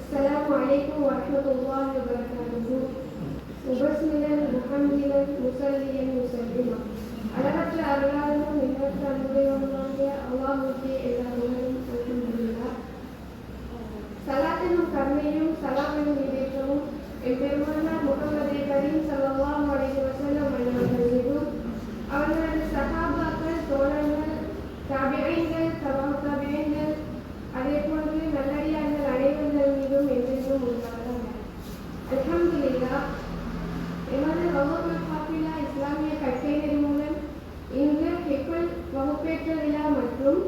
السلام عليكم ورحمة الله وبركاته. مبسملا محمدا مسليا مسلما அளவற்ற அருளாளரும் நிகழ்த்த அன்புடையவனுமாகிய அல்லாஹ்வுக்கே எல்லா புகழும் அல்ஹம்துலில்லாஹ். சலாத்தினும் கருணையும் சலாமினும் நிறைவேற்றவும் எம்பெருமானார் முஹம்மது கரீம் ஸல்லல்லாஹு அலைஹி வஸல்லம் அவர்கள் மீதும் அவர்களது சஹாபாக்கள், தோழர்கள், தாபிஈன்கள், தபா தாபிஈன்கள், அதே போன்று நல்லடியார்கள் அனைவர்கள் மீதும் என்றென்றும் உண்டாவதாக. அல்ஹம்துலில்லாஹ். எமது வகுப்புல் ஹாஃபிலா இஸ்லாமிய கற்கையின் மூலம் இன்று ஹிஃபுல் வகுப்பேற்ற விழா மற்றும்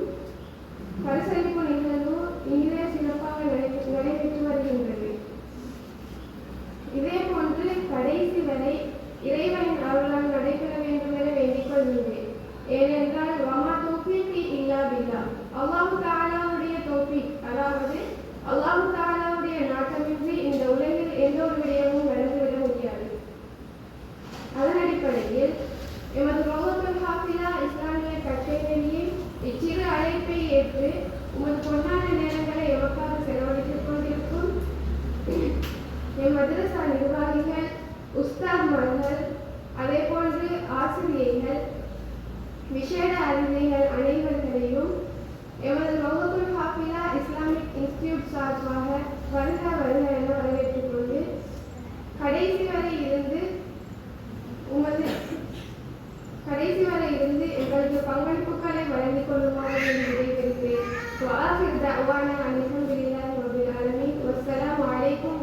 பரிசளிப்பு நிகழ்வு இங்கே சிறப்பாக நடைபெற்று வருகின்றது. இதே போன்று கடைசி வரை இறைவனின் அருளால் நடைபெற வேண்டும் என வேண்டிக் கொள்கின்றேன். ஏனென்றால் வமா தௌஃபீகி இல்லா பில்லாஹ், அல்லாஹ் தஆலாவுடைய தௌஃபீக், அதாவது அல்லாஹ் தஆலாவுடைய நாட்டமின்றி இந்த உலகில் எந்த ஒரு விடயமும் நடந்துவிட முடியாது. அதன் அடிப்படையில் எமது வகுப்புல் ஹாஃபிலா இஸ்லாமிய கற்கையின் இச்சிறு அழைப்பை ஏற்று உமது பொன்னான நேரங்களை எமக்காக செலவழித்துக் கொண்டிருக்கும் எம் மதரசா நிர்வாகிகள், உஸ்தாத்மார்கள், அதே போன்று ஆசிரியர்கள், விசேட அறிஞர்கள் அனைவர்களையும் எமது வகுப்புல் ஹாஃபிலா இஸ்லாமிக் இன்ஸ்டிடியூட் சார்பாக வருக வருக என வரவேற்றுக் கொண்டு கடைசி வரை இருந்து எங்களுக்கு பங்களிப்புகளை வழங்கிக் கொள்ளுமாறு விடைபெறுகிறேன். வஸ்ஸலாமு அலைக்கும்